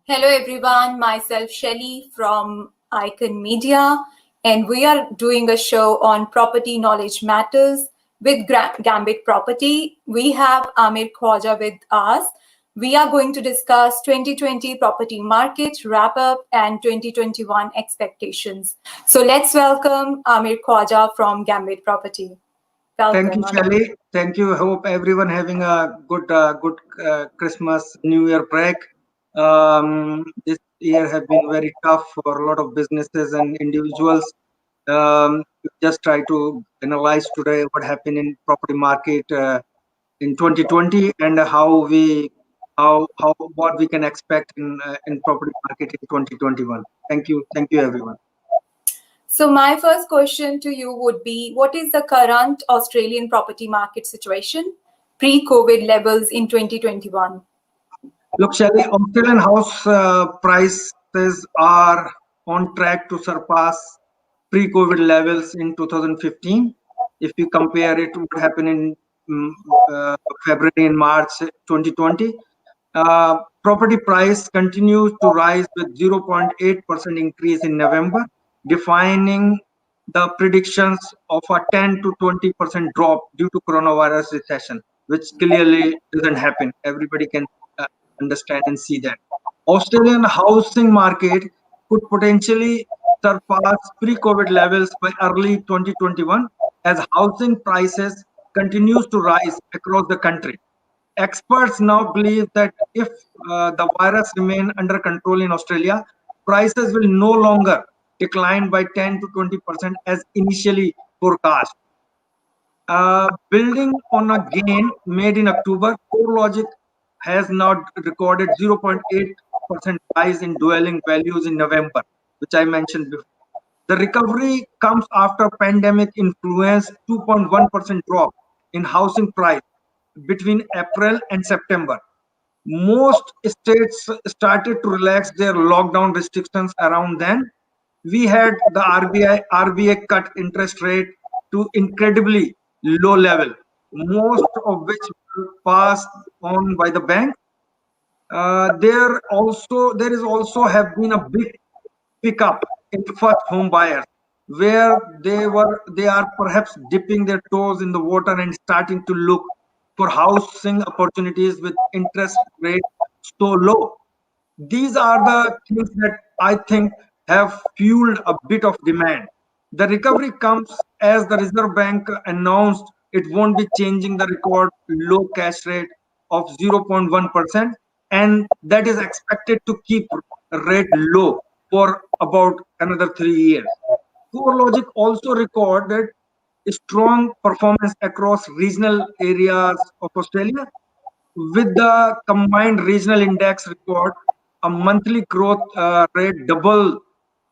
Hello everyone, myself Shelly from Icon Media, and we are doing a show on property knowledge matters with Gambit Property. We have Amir Khwaja with us. We are going to discuss 2020 property market wrap up and 2021 expectations. So let's welcome Amir Khwaja from Gambit Property. Thank you, Welcome, Amir. Shelly. Thank you. Hope everyone having a good Christmas, New Year break. This year have been very tough for a lot of businesses and individuals. We just try to analyze today what happened in property market in 2020 and how what we can expect in property market in 2021. Thank you, everyone. So my first question to you would be, what is the current Australian property market situation pre-COVID levels in 2021? Look, Shelly, Australian house prices are on track to surpass pre-COVID levels in 2015. If we compare it to what happened in February and March 2020, property price continues to rise with 0.8% increase in November, defining the predictions of a 10 to 20% drop due to coronavirus recession, which clearly doesn't happen. Everybody can understand and see that. Australian housing market could potentially surpass pre-COVID levels by early 2021 as housing prices continues to rise across the country. Experts now believe that if the virus remain under control in Australia, prices will no longer decline by 10 to 20% as initially forecast. Building on a gain made in October, CoreLogic has now recorded 0.8% rise in dwelling values in November, which I mentioned before. The recovery comes after pandemic influenced 2.1% drop in housing price between April and September. Most states started to relax their lockdown restrictions around then. We had the RBI cut interest rate to incredibly low level, most of which were passed on by the bank. There is also have been a big pickup in first home buyers, where they are perhaps dipping their toes in the water and starting to look for housing opportunities with interest rate so low. These are the things that I think have fueled a bit of demand. The recovery comes as the Reserve Bank announced it won't be changing the record low cash rate of 0.1%, and that is expected to keep rate low for about another 3 years. CoreLogic also recorded strong performance across regional areas of Australia, with the combined regional index record a monthly growth rate double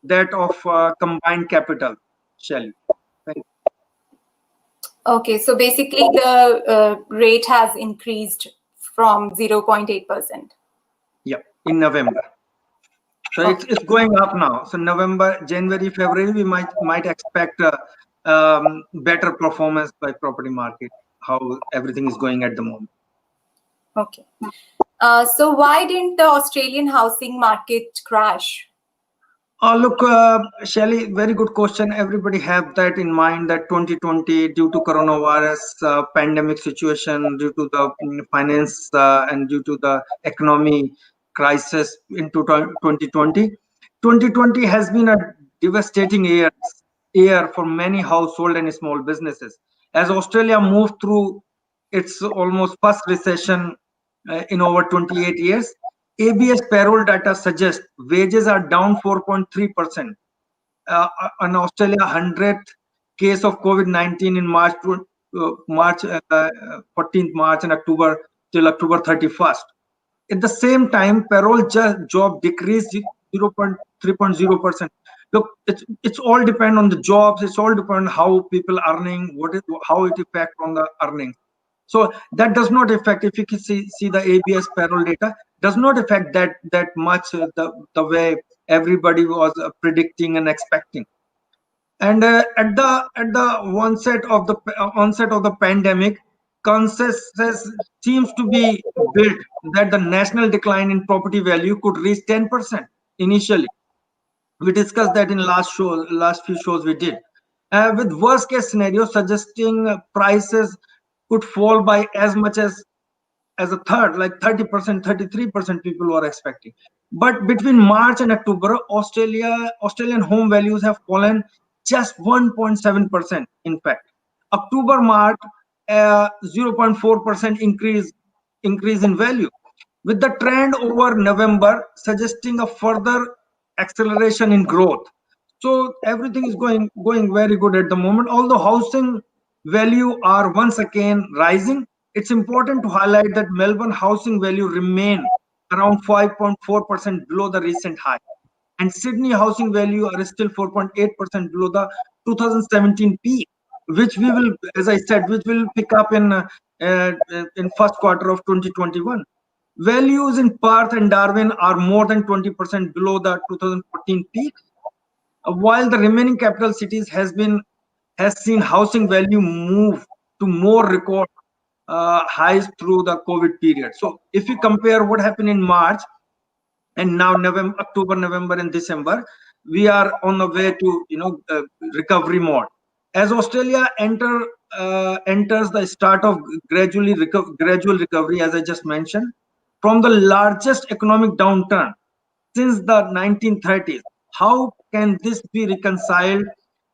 that of combined capital. Shelly. Thank you. Okay, so basically the rate has increased from 0.8%. Yeah, in November. So it's going up now. So November, January, February, we might expect better performance by property market. How everything is going at the moment. Okay. So why didn't the Australian housing market crash? Look, Shelly, very good question. Everybody have that in mind that 2020, due to coronavirus pandemic situation, due to the finance and due to the economy crisis in 2020, 2020 has been a devastating year for many household and small businesses. As Australia moved through its almost first recession in over 28 years, ABS payroll data suggests wages are down 4.3%. In Australia, 100th case of COVID-19 in March 14th March and October till October 31st. At the same time, payroll job decreased 3.0%. Look, it's all depend on the jobs. It's all depend on how people earning, how it affect on the earnings. So that does not affect, if you can see the ABS payroll data, does not affect that much the way everybody was predicting and expecting. And at the onset of the pandemic, consensus seems to be built that the national decline in property value could reach 10% initially. We discussed that in last few shows we did, with worst case scenario suggesting prices could fall by as much as a third, like 30%, 33% people were expecting. But between March and October, Australian home values have fallen just 1.7%. In fact, October marked a 0.4% increase in value, with the trend over November suggesting a further acceleration in growth. So everything is going very good at the moment. Although housing value are once again rising, it's important to highlight that Melbourne housing value remain around 5.4% below the recent high, and Sydney housing value are still 4.8% below the 2017 peak, which we will, as I said, which will pick up in first quarter of 2021. Values in Perth and Darwin are more than 20% below the 2014 peak, while the remaining capital cities has seen housing value move to more record highs through the COVID period. So if you compare what happened in March and now November, October, November, and December, we are on the way to recovery mode. As Australia enters the start of gradual recovery, as I just mentioned, from the largest economic downturn since the 1930s. How can this be reconciled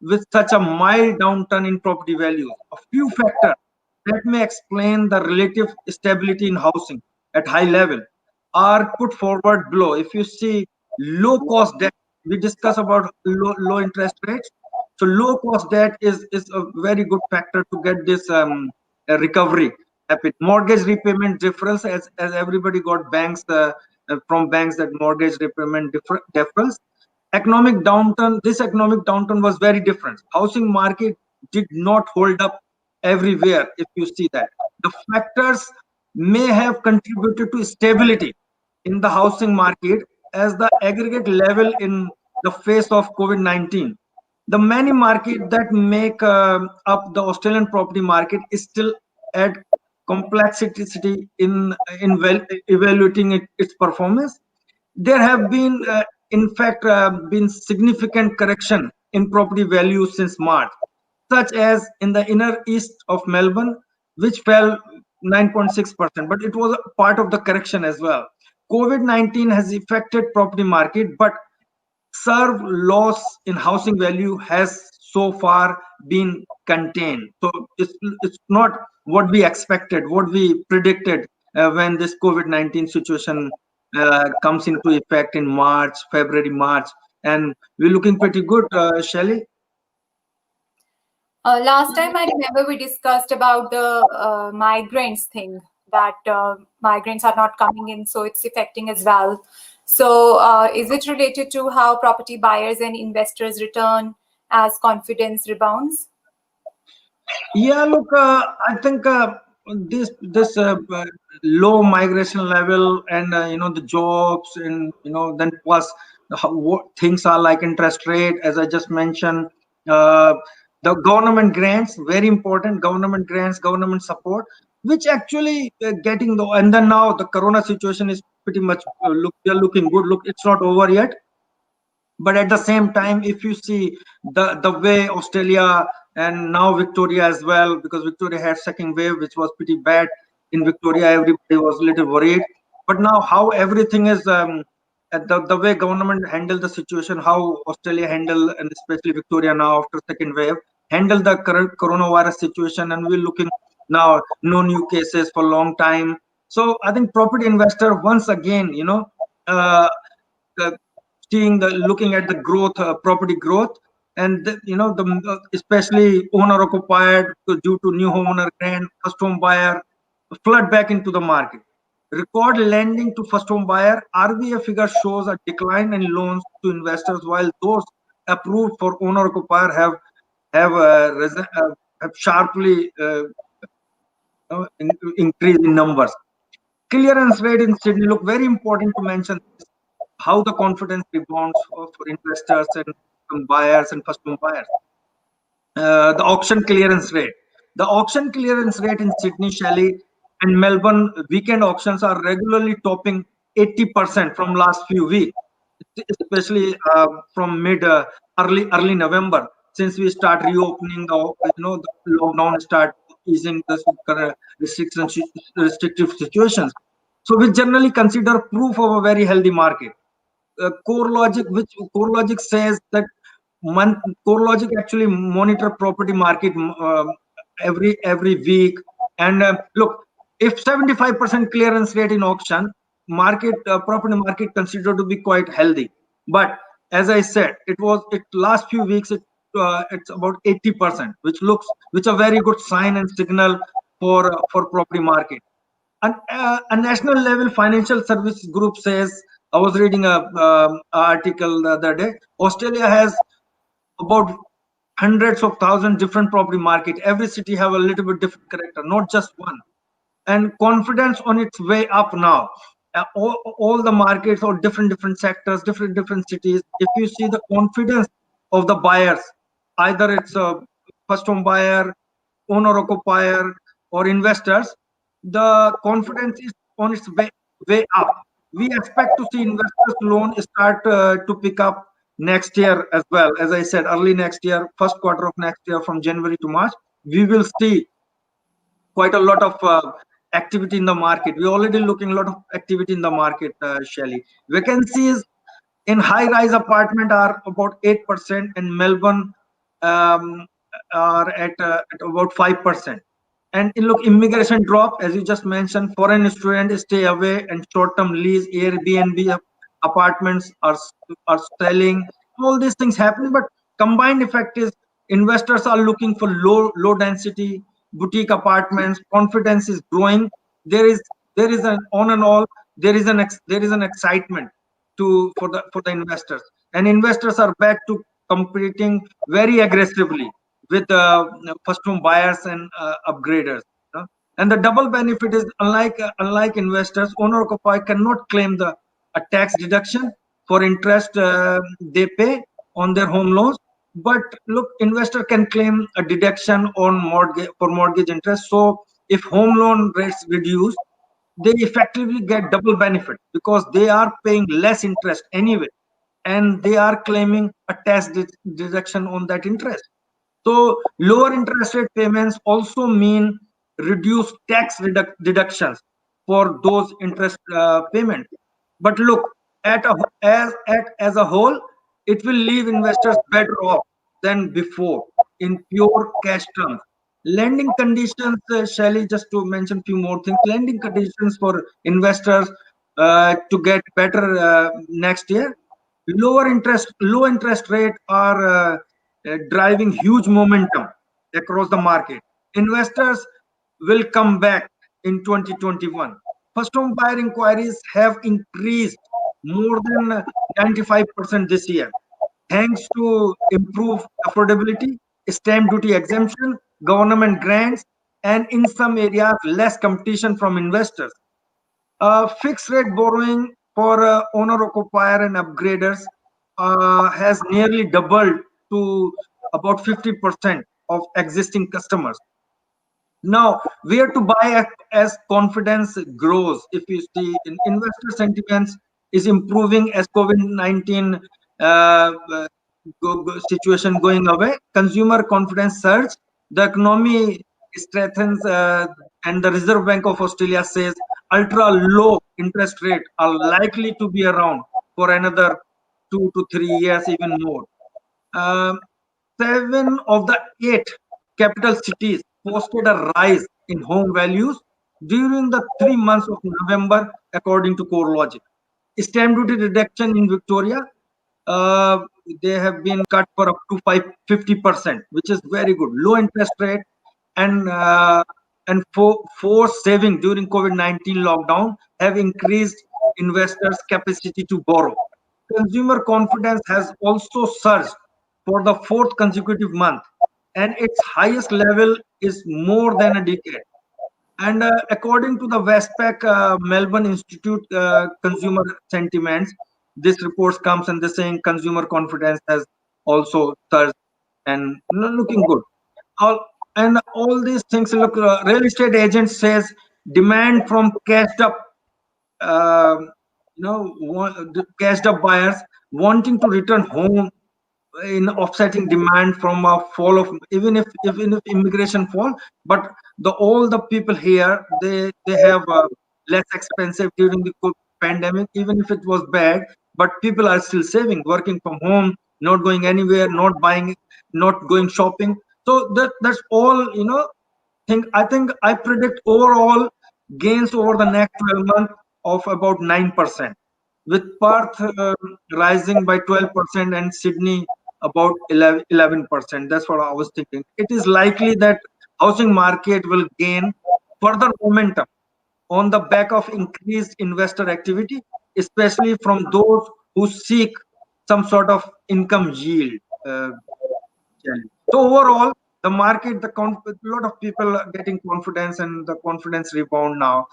with such a mild downturn in property values? A few factors that may explain the relative stability in housing at high level are put forward below. If you see low cost debt, we discuss about low interest rates. So low cost debt is a very good factor to get this recovery happen. Mortgage repayment difference, as everybody got banks from banks that mortgage repayment difference. Economic downturn. This economic downturn was very different. Housing market did not hold up everywhere. If you see that, the factors may have contributed to stability in the housing market as the aggregate level in the face of COVID-19. The many market that make up the Australian property market is still at complexity in evaluating its performance. There have been, in fact, been significant correction in property values since March, such as in the inner east of Melbourne, which fell 9.6%, but it was a part of the correction as well. COVID-19 has affected property market, but serve loss in housing value has so far been contained. So it's not what we expected, what we predicted when this COVID-19 situation comes into effect in March, February, March, and we're looking pretty good, Shelley. Last time I remember we discussed about the migrants thing, that migrants are not coming in, so it's affecting as well. So is it related to how property buyers and investors return as confidence rebounds? Yeah, look, I think this low migration level and the jobs and then plus what things are like interest rate, as I just mentioned, uh, the government grants, very important, government grants, government support, which actually getting the, and then now the corona situation is pretty much they're looking good. Look, it's not over yet, but at the same time, if you see the way Australia and now Victoria as well, because Victoria had second wave, which was pretty bad in Victoria, everybody was a little worried. But now how everything is, the way government handled the situation, how Australia handled, and especially Victoria now after second wave, handled the current coronavirus situation, and we're looking now no new cases for a long time. So I think property investor once again, uh, uh, seeing the looking at the growth, property growth, and especially owner occupied due to new homeowner grant, first home buyer flood back into the market. Record lending to first home buyer, RBA figure shows a decline in loans to investors, while those approved for owner occupier have sharply increased in numbers. Clearance rate in Sydney, look, very important to mention how the confidence rebounds for investors and buyers and first home buyers. The auction clearance rate. The auction clearance rate in Sydney, Shelley, and Melbourne weekend auctions are regularly topping 80% from last few weeks, especially from mid early November, since we start reopening the lockdown start easing the restrictions restrictive situations. So we generally consider proof of a very healthy market. Core logic says that core logic actually monitor property market every week. And look, if 75% clearance rate in auction market, property market considered to be quite healthy. But as I said, it last few weeks it's about 80%, which a very good sign and signal for property market. And a national level financial service group says, I was reading a article the other day, Australia has about hundreds of thousands different property market. Every city have a little bit different character, not just one. And confidence on its way up now. All the markets or different sectors, different cities. If you see the confidence of the buyers, either it's a first home buyer, owner occupier, or investors, the confidence is on its way up. We expect to see investors loan start to pick up next year as well. As I said, early next year, first quarter of next year, from January to March, we will see quite a lot of activity in the market. We're already looking a lot of activity in the market, Shelly. Vacancies in high-rise apartment are about 8%, and Melbourne um, are at about 5%. And look, immigration drop, as you just mentioned, foreign students stay away, and short-term lease, Airbnb apartments are selling. All these things happening, but combined effect is investors are looking for low density boutique apartments. Confidence is growing. There is an on and all. There is an excitement for the investors, and investors are back to competing very aggressively with first home buyers and upgraders. And the double benefit is, unlike investors, owner occupier cannot claim the a tax deduction for interest they pay on their home loans. But look, investor can claim a deduction on mortgage interest. So if home loan rates reduce, they effectively get double benefit, because they are paying less interest anyway, and they are claiming a tax deduction on that interest. So lower interest rate payments also mean reduced tax deductions for those interest payments. But look, as a whole, it will leave investors better off than before in pure cash terms. Lending conditions, Shelley, just to mention few more things. Lending conditions for investors to get better next year. Low interest rate are driving huge momentum across the market. Investors will come back in 2021. First home buyer inquiries have increased more than 95% this year, thanks to improved affordability, stamp duty exemption, government grants, and in some areas, less competition from investors. Fixed rate borrowing for owner occupier and upgraders has nearly doubled to about 50% of existing customers. Now, where to buy as confidence grows? If you see, in investor sentiments is improving as COVID-19 situation going away. Consumer confidence surge. The economy strengthens, and the Reserve Bank of Australia says ultra low interest rate are likely to be around for another 2 to 3 years, even more. Um, 7 of the 8 capital cities posted a rise in home values during the 3 months of November, according to CoreLogic. Stamp duty reduction in Victoria, uh, they have been cut for up to 50%, which is very good. Low interest rate and for saving during COVID-19 lockdown have increased investors' capacity to borrow. Consumer confidence has also surged for the fourth consecutive month, and its highest level is more than a decade. And according to the Westpac Melbourne Institute Consumer Sentiments, this report comes and they're saying consumer confidence has also surged and looking good. and all these things. Look, real estate agent says demand from cashed up, um, cashed up buyers wanting to return home in offsetting demand from a fall of, even if immigration fall, but the all the people here, they have less expensive during the pandemic, even if it was bad, but people are still saving, working from home, not going anywhere, not buying, not going shopping. So that's all, I think I predict overall gains over the next 12 months of about 9%, with Perth rising by 12% and Sydney about 11%. That's what I was thinking. It is likely that housing market will gain further momentum on the back of increased investor activity, especially from those who seek some sort of income yield. Challenge. So overall, the market, a lot of people are getting confidence, and the confidence rebound now.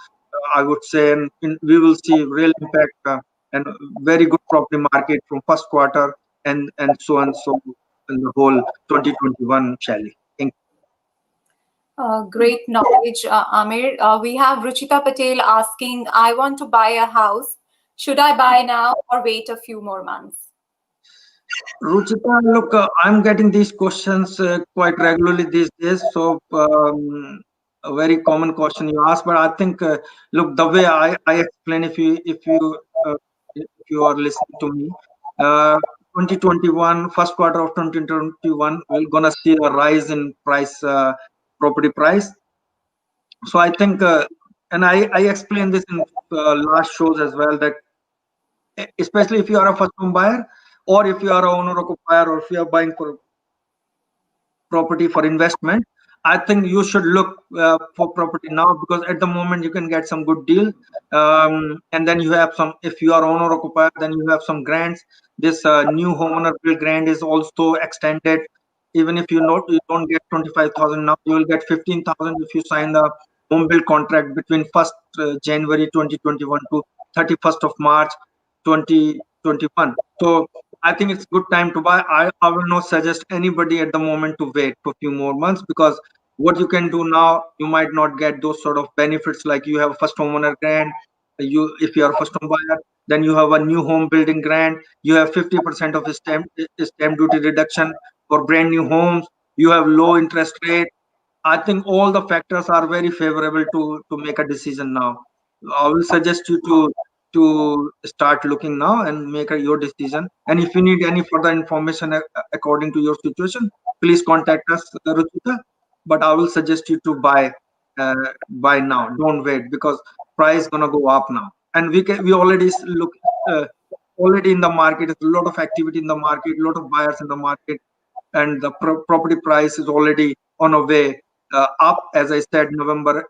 I would say, and we will see real impact and very good property market from first quarter and so on so in the whole 2021, Shally. Thank Great knowledge, Amir. We have Ruchita Patel asking, I want to buy a house. Should I buy now or wait a few more months? Ruchita, look, I'm getting these questions quite regularly these days. So, a very common question you ask, but I think, look, the way I explain, if you are listening to me, uh, 2021, first quarter of 2021, we're gonna see a rise in price, property price. So I think, and I explained this in last shows as well, that especially if you are a first home buyer, or if you are a owner occupier, or if you are buying for property for investment, I think you should look for property now, because at the moment you can get some good deal, and then you have some, if you are owner occupier, then you have some grants. This new homeowner bill grant is also extended. Even if you don't get 25,000 now, you will get 15,000 if you sign the home build contract between 1st January 2021 to 31st of March 2021. So I think it's good time to buy. I will not suggest anybody at the moment to wait for a few more months, because what you can do now, you might not get those sort of benefits, like you have a first homeowner grant. If you are a first home buyer, then you have a new home building grant. You have 50% of stamp duty reduction for brand new homes. You have low interest rate. I think all the factors are very favorable to make a decision now. I will suggest you to start looking now and make your decision. And if you need any further information according to your situation, please contact us, Ruchita. But I will suggest you to uh, buy now. Don't wait, because price gonna go up now. And we already look already in the market. There's a lot of activity in the market, a lot of buyers in the market, and the property price is already on a way up. As I said, November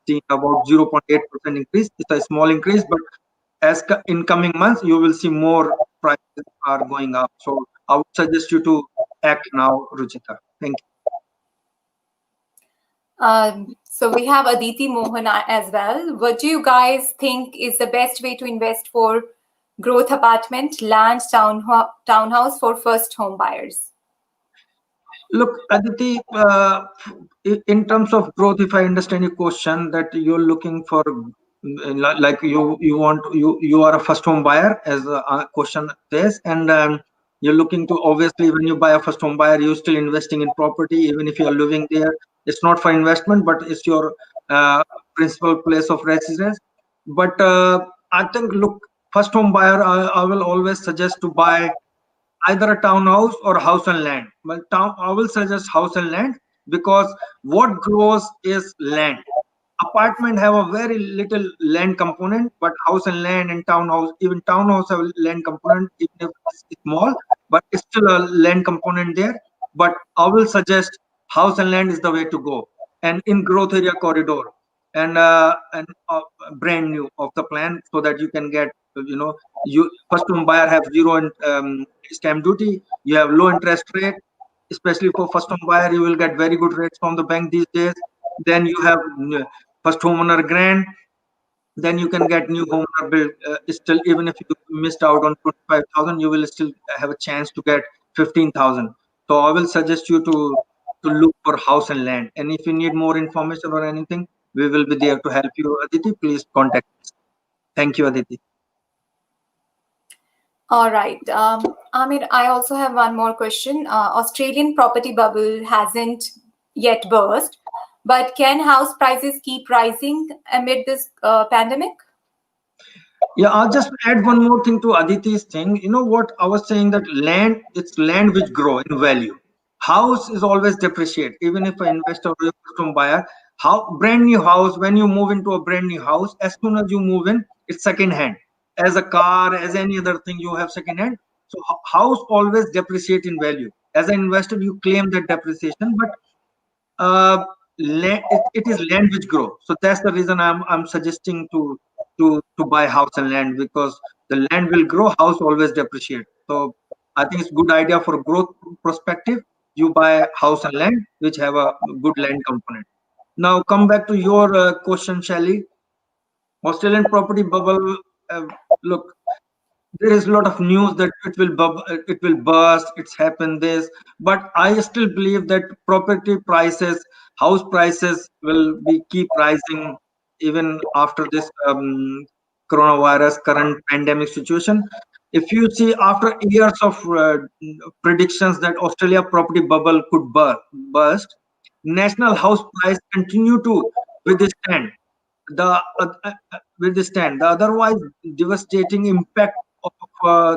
seeing about 0.8% increase. It's a small increase, but in coming months, you will see more prices are going up. So I would suggest you to act now, Ruchita. Thank you. So we have Aditi Mohan as well. What do you guys think is the best way to invest for growth apartment, land, townhouse for first home buyers? Look, Aditi, in terms of growth, if I understand your question, that you're looking for, like you are a first home buyer, as a question says, and you're looking to, obviously, when you buy a first home buyer, you're still investing in property, even if you are living there. It's not for investment, but it's your uh, principal place of residence. But I think, look, first home buyer, I will always suggest to buy either a townhouse or house and land. Well, I will suggest house and land, because what grows is land. Apartment have a very little land component, but house and land and townhouse, even townhouse have a land component, even if it's small, but it's still a land component there. But I will suggest house and land is the way to go, and in growth area corridor, and brand new of the plan, so that you can get, you first home buyer have zero stamp duty. You have low interest rate, especially for first home buyer. You will get very good rates from the bank these days. Then you have first homeowner grant. Then you can get new homeowner bill. Still, even if you missed out on 25,000, you will still have a chance to get 15,000. So I will suggest you to to look for house and land. And if you need more information or anything, we will be there to help you. Aditi, please contact us. Thank you, Aditi. All right. Amir, I also have one more question. Australian property bubble hasn't yet burst, but can house prices keep rising amid this pandemic? Yeah, I'll just add one more thing to Aditi's thing. You know what I was saying, that land, it's land which grow in value. House is always depreciate. Even if an investor or a custom buyer, how brand new house, when you move into a brand new house, as soon as you move in, it's second hand. As a car, as any other thing, you have second hand. So house always depreciate in value. As an investor, you claim that depreciation, but uh, it is land which grow. So that's the reason I'm suggesting to buy house and land, because the land will grow, house always depreciate. So I think it's good idea for growth perspective. You buy house and land which have a good land component. Now come back to your question, Shelly. Australian property bubble. Uh, Look, there is a lot of news that it will burst, it's happened this, but I still believe that property prices, house prices will be keep rising even after this coronavirus current pandemic situation. If you see, after years of predictions that Australia property bubble could burst, national house price continue to withstand the otherwise devastating impact of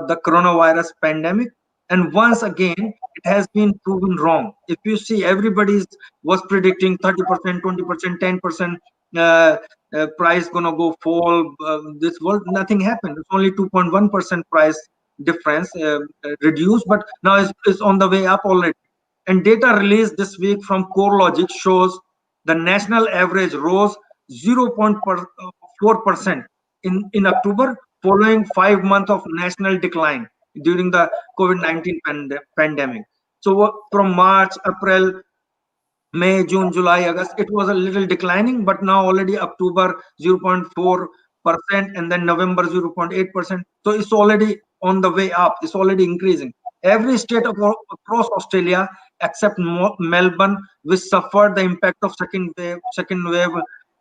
the coronavirus pandemic. And once again, it has been proven wrong. If you see, everybody was predicting 30%, 20%, 10% price gonna go fall. This world, nothing happened. It's only 2.1% price difference reduced, but now it's on the way up already. And data released this week from CoreLogic shows the national average rose 0.4% in October, following 5 months of national decline during the COVID-19 pandemic. So from March, April, May, June, July, August, it was a little declining, but now already October 0.4%, and then November 0.8%. So it's already on the way up. It's already increasing. Every state across Australia except Melbourne, which suffered the impact of second wave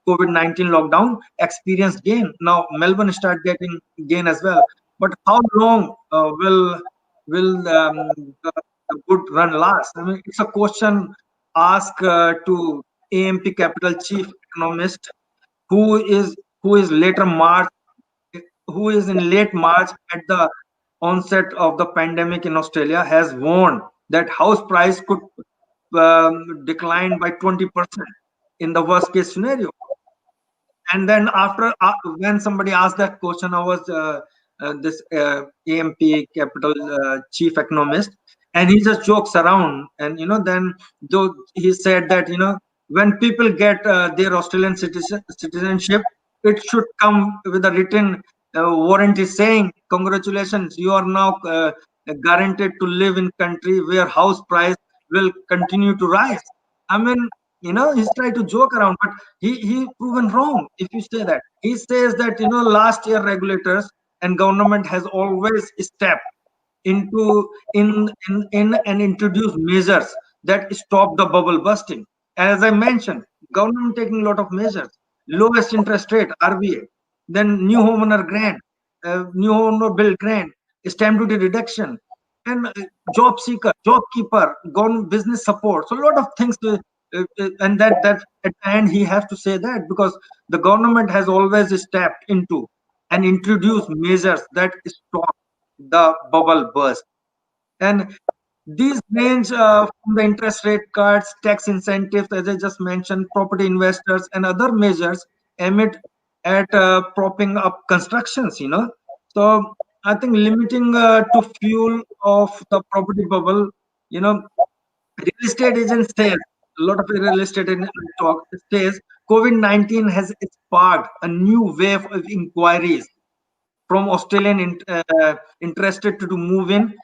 COVID-19 lockdown, experienced gain. Now Melbourne start getting gain as well. But how long will the good run last? I mean, it's a question asked to AMP Capital chief economist, who is who is later March who is in late March at the onset of the pandemic in Australia, has warned that house price could decline by 20% in the worst case scenario. And then after when somebody asked that question, I was this AMP Capital chief economist, and he just jokes around, and then though he said that when people get their Australian citizenship, it should come with a written warranty saying, congratulations, you are now guaranteed to live in country where house price will continue to rise. I mean, he's trying to joke around, but he proven wrong. If you say that, he says that last year regulators and government has always stepped into in and introduced measures that stop the bubble bursting. As I mentioned, government taking a lot of measures: lowest interest rate RBA, then new homeowner grant, new homeowner bill grant, stamp duty reduction, and job seeker, job keeper, government business support. So a lot of things and that at the end he has to say that, because the government has always stepped into and introduced measures that stop the bubble burst. And these range from the interest rate cuts, tax incentives, as I just mentioned, property investors, and other measures aimed at propping up constructions. So I think limiting to fuel of the property bubble. Real estate agents say, a lot of real estate agents talk says COVID-19 has sparked a new wave of inquiries from Australian interested to move in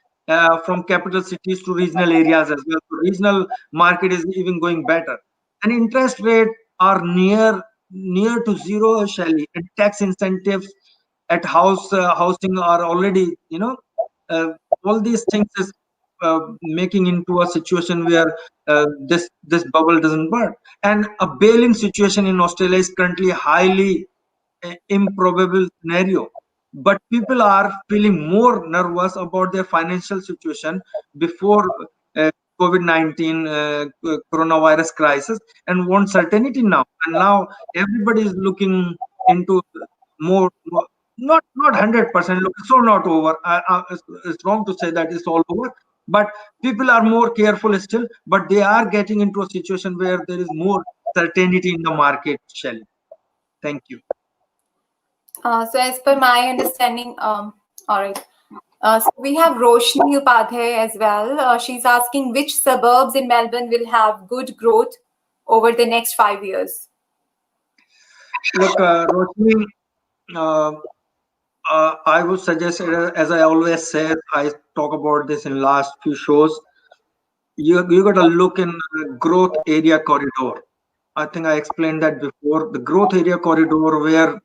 from capital cities to regional areas as well. So regional market is even going better, and interest rate are near to zero, Shelly, and tax incentives at housing are already uh, all these things is making into a situation where this bubble doesn't burst. And a bail-in situation in Australia is currently highly improbable scenario. But people are feeling more nervous about their financial situation before uh, COVID-19 coronavirus crisis, and want certainty now. And now everybody is looking into more, not 100%. Look, it's all not over. It's wrong to say that it's all over. But people are more careful still. But they are getting into a situation where there is more certainty in the market, Shelley. Thank you. So as per my understanding, all right. So we have Roshni Upadhyay as well. She's asking which suburbs in Melbourne will have good growth over the next 5 years. Look, Roshni, uh, I would suggest, as I always say, I talk about this in last few shows. You got to look in growth area corridor. I think I explained that before. The growth area corridor, where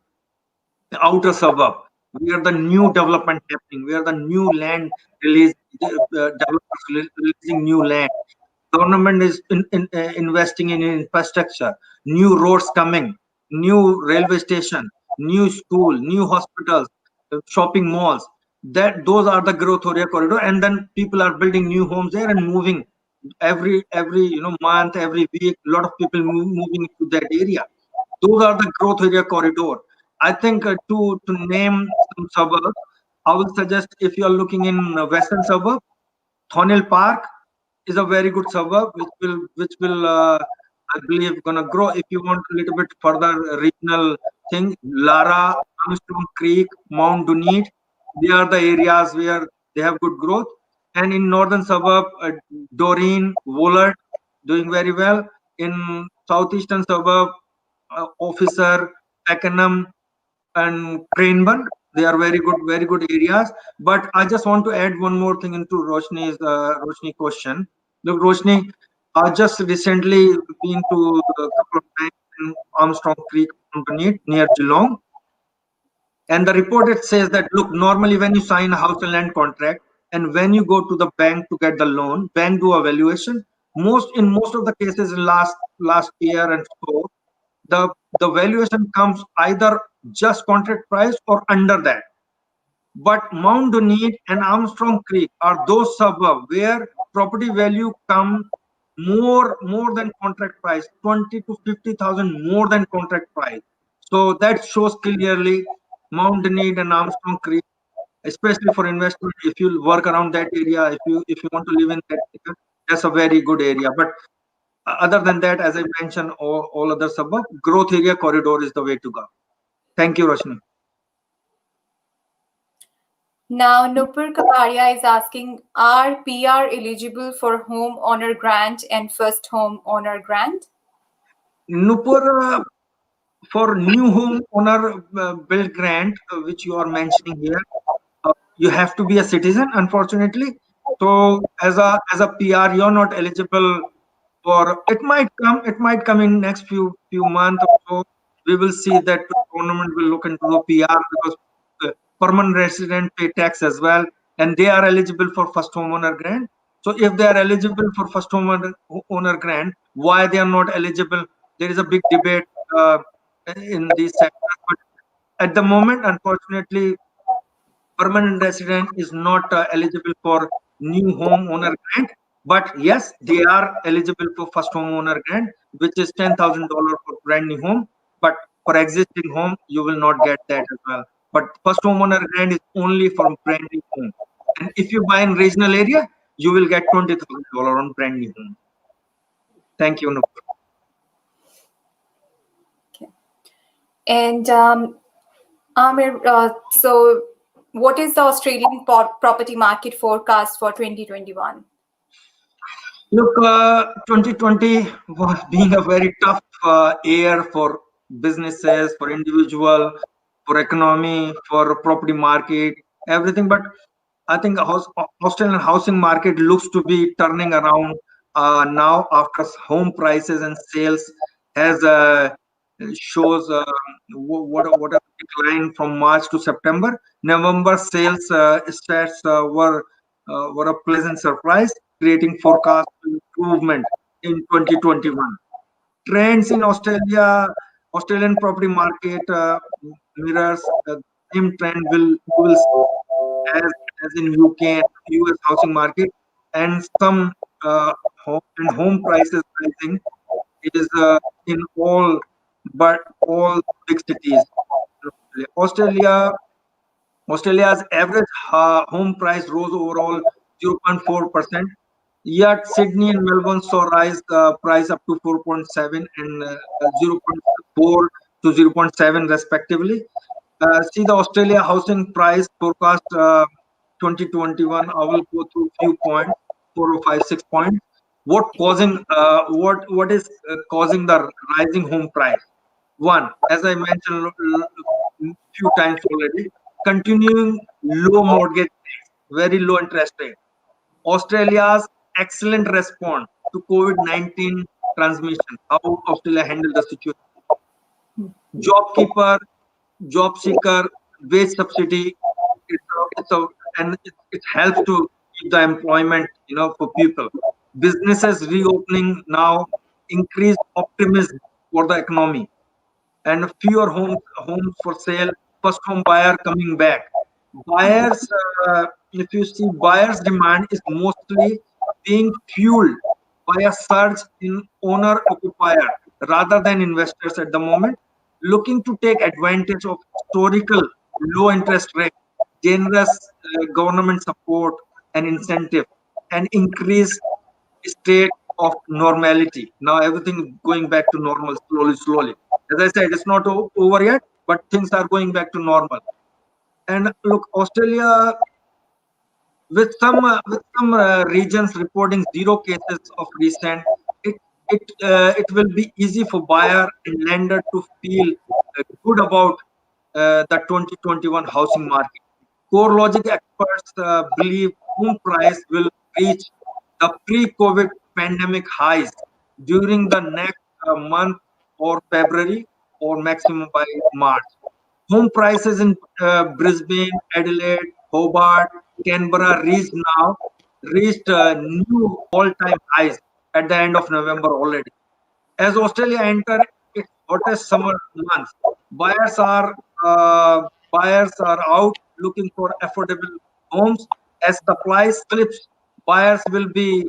the outer suburb, where the new development happening, where the new land release, developers releasing new land. Government is investing in infrastructure, new roads coming, new railway station, new school, new hospitals, shopping malls. That those are the growth area corridor, and then people are building new homes there and moving every month, every week. A lot of people moving to that area. Those are the growth area corridor. I think to name some suburbs, I will suggest, if you are looking in western suburb, Thornhill Park is a very good suburb which will I believe gonna grow. If you want a little bit further regional thing, Lara, Armstrong Creek, Mount Duneet, they are the areas where they have good growth. And in northern suburb, Doreen, Woolard doing very well. In southeastern suburb, Officer, Pakenham, and Cranbourne. They are very good areas. But I just want to add one more thing into Roshni question. Look, Roshni, I just recently been to a couple of times in Armstrong Creek near Geelong, and the report it says that, look, normally when you sign a house and land contract, and when you go to the bank to get the loan, bank do a valuation. Most of the cases in last year and so, the the valuation comes either just contract price or under that. But Mount Duneet and Armstrong Creek are those suburbs where property value come more than contract price, 20 to 50,000 more than contract price. So that shows clearly Mount Duneet and Armstrong Creek, especially for investment. If you work around that area, if you want to live in that area, that's a very good area. But other than that, as I mentioned, all other suburb growth area corridor is the way to go. Thank you, Roshni. Now, Nupur Kapadia is asking, are PR eligible for home owner grant and first home owner grant? Nupur, for new home owner build grant, which you are mentioning here, you have to be a citizen, unfortunately. So as a PR, you're not eligible for. It might come in next few months or so. We will see that the government will look into the PR, because permanent resident pay tax as well, and they are eligible for first homeowner grant. So if they are eligible for first homeowner grant, why they are not eligible? There is a big debate in these sectors. But at the moment, unfortunately, permanent resident is not eligible for new home owner grant. But yes, they are eligible for first home owner grant, which is $10,000 for brand new home. But for existing home, you will not get that as well. But first home owner grant is only for brand new home. And if you buy in regional area, you will get $20,000 on brand new home. Thank you, Nupur. Okay. And Amir, so what is the Australian property market forecast for 2021? Look, 2020 was being a very tough year for businesses, for individual, for economy, for property market, everything. But I think Australian housing market looks to be turning around now, after home prices and sales has shows what a decline from March to September. November sales stats were were a pleasant surprise, creating forecast improvement in 2021. Trends in Australian property market mirrors the same trend will see as in UK and US housing market, and some home prices rising is in all big cities. Australia Australia's average home price rose overall 0.4%, yet Sydney and Melbourne saw rise price up to 4.7 and 0.4 to 0.7 respectively. See the Australia housing price forecast 2021. I will go through few points, 4 or 5 6 points. What is causing the rising home price? One, as I mentioned few times already, continuing low mortgage rates, very low interest rate. Australia's excellent response to COVID-19 transmission, how Australia handled the situation. Job keeper, job seeker, wage subsidy, it helps to keep the employment, for people. Businesses reopening now increase optimism for the economy, and fewer homes for sale, first home buyer coming back. Buyers, if you see, buyers demand is mostly being fueled by a surge in owner occupier rather than investors at the moment, looking to take advantage of historical low interest rate, generous government support and incentive, and increased state of normality. Now everything is going back to normal slowly, slowly. As I said, it's not over yet, but things are going back to normal. And look, Australia, with some regions reporting zero cases of recent, it it will be easy for buyer and lender to feel good about the 2021 housing market. Core logic experts believe home price will reach the pre-COVID pandemic highs during the next month or February, or maximum by March. Home prices in Brisbane, Adelaide, Hobart, Canberra reached new all-time highs at the end of November already. As Australia enter its hottest summer months, buyers are buyers are out looking for affordable homes. As supply slips, buyers will be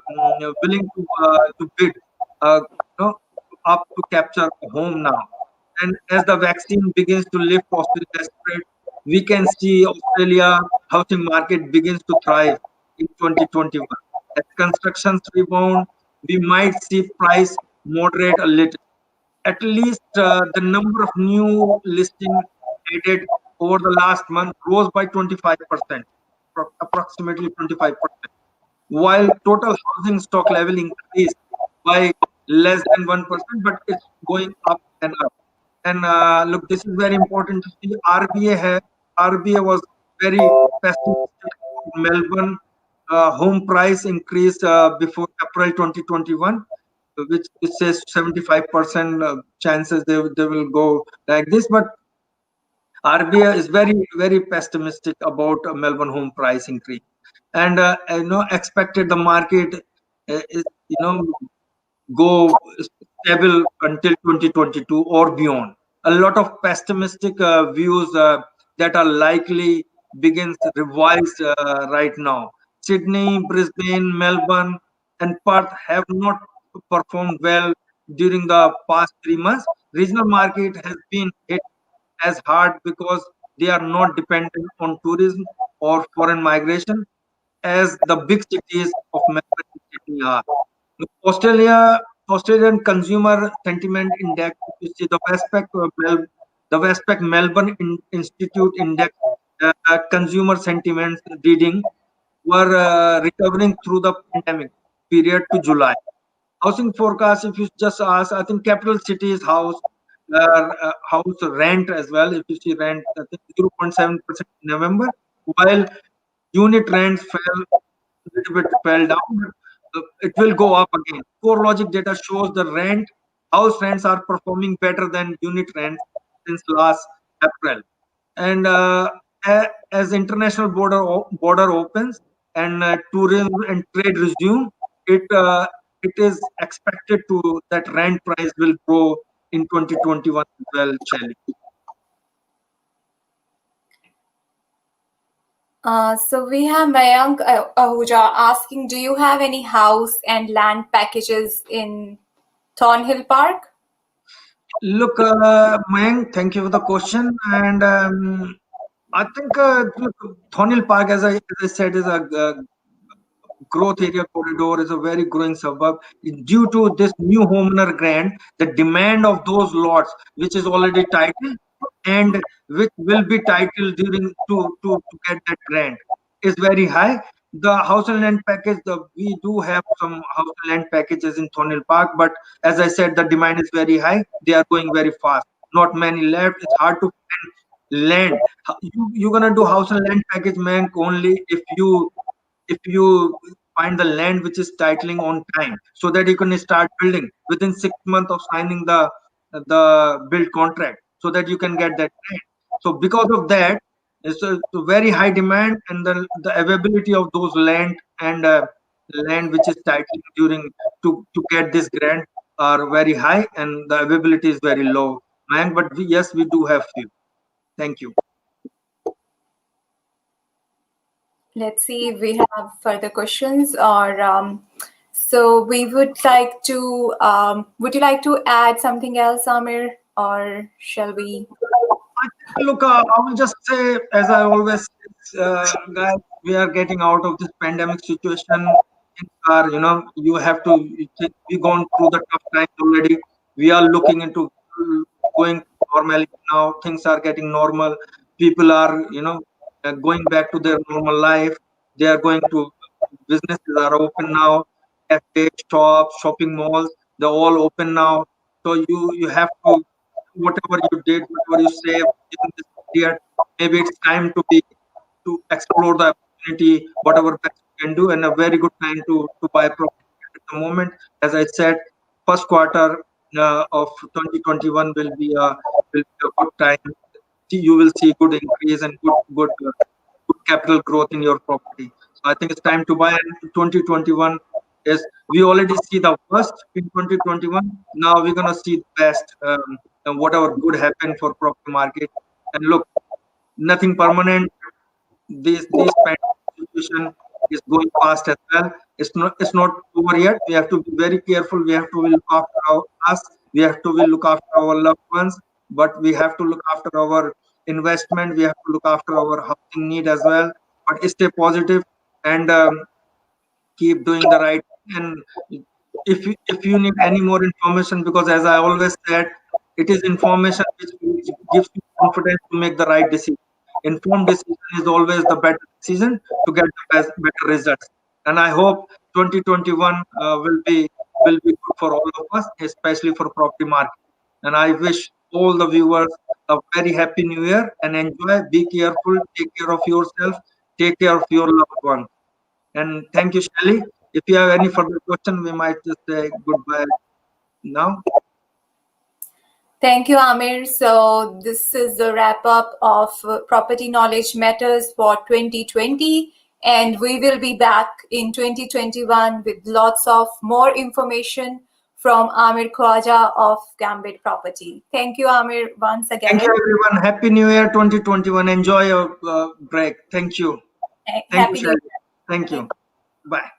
willing to bid, you know, up to capture a home now. And as the vaccine begins to lift Australia's spread, we can see Australia housing market begins to thrive in 2021. As constructions rebound, we might see price moderate a little. At least the number of new listings added over the last month rose by 25%, approximately 25%, while total housing stock level increased by less than 1%, but it's going up and up. And look, this is very important to see. RBA was very pessimistic about Melbourne home price increase before April 2021, which says 75% chances they will go like this. But RBA is very pessimistic about Melbourne home price increase, and expected the market is go stable until 2022 or beyond. A lot of pessimistic views that are likely begins revised right now. Sydney, Brisbane, Melbourne, and Perth have not performed well during the past 3 months. Regional market has been hit as hard because they are not dependent on tourism or foreign migration as the big cities of Melbourne and Sydney are. Australian Consumer Sentiment Index, you see the Westpac Melbourne Institute Index consumer sentiment reading were recovering through the pandemic period to July. Housing forecast, if you just ask, I think capital cities house rent as well. If you see rent, I think 0.7% in November, while unit rents little bit fell down, but it will go up again. Core logic data shows the house rents are performing better than unit rents since last April. And as international border opens, and tourism and trade resume, it is expected to that rent price will grow in 2021 as well, Shelly. So we have Mayank Ahuja asking, do you have any house and land packages in Thornhill Park? Look, Mayank, thank you for the question. And I think look, Thornhill Park, as I said, is a growth area corridor, is a very growing suburb. Due to this new homeowner grant, the demand of those lots, which is already titled and which will be titled during to get that grant, is very high. The house and land package, we do have some house and land packages in Thornhill Park, but as I said, the demand is very high. They are going very fast. Not many left. It's hard to find land. You're gonna do house and land package, man, only if you find the land which is titling on time, so that you can start building within 6 months of signing the build contract, so that you can get that land. So because of that, it's a very high demand, and the availability of those land and land which is titling during to get this grant are very high, and the availability is very low, man. But yes, we do have few. Thank you. Let's see if we have further questions, or so we would like to. Would you like to add something else, Amir, or shall we? Look, I will just say, as I always say, guys, we are getting out of this pandemic situation. Things are, you have to. We gone through the tough times already. We are looking into going to normality now. Things are getting normal. People are, going back to their normal life. They are going to businesses are open now. Cafes, shops, shopping malls, they're all open now. So you have to, whatever you did, whatever you saved in this period, maybe it's time to explore the opportunity, whatever best you can do, and a very good time to buy property at the moment. As I said, first quarter of 2021 will be a good time. You will see good increase and good capital growth in your property. So I think it's time to buy. And 2021 is, we already see the worst in 2021. Now we're gonna see the best, and whatever good happen for property market. And look, nothing permanent. This pandemic situation is going fast as well. It's not over yet. We have to be very careful. We have to look after us. We have to look after our loved ones. But we have to look after our investment. We have to look after our housing need as well. But stay positive and keep doing the right thing. And if you need any more information, because as I always said, it is information which gives you confidence to make the right decision. Informed decision is always the better decision to get the better results. And I hope 2021 will be good for all of us, especially for property market. And I wish all the viewers a very happy new year, and enjoy. Be careful, take care of yourself, take care of your loved ones. And thank you, Shelly. If you have any further question, we might just say goodbye now. Thank you, Amir. So this is the wrap up of Property Knowledge Matters for 2020. And we will be back in 2021 with lots of more information from Amir Khwaja of Gambit Property. Thank you, Amir, once again. Thank you, everyone. Happy New Year 2021. Enjoy your break. Thank you. Thank you, Happy New Shelly. Year. Thank you. Bye.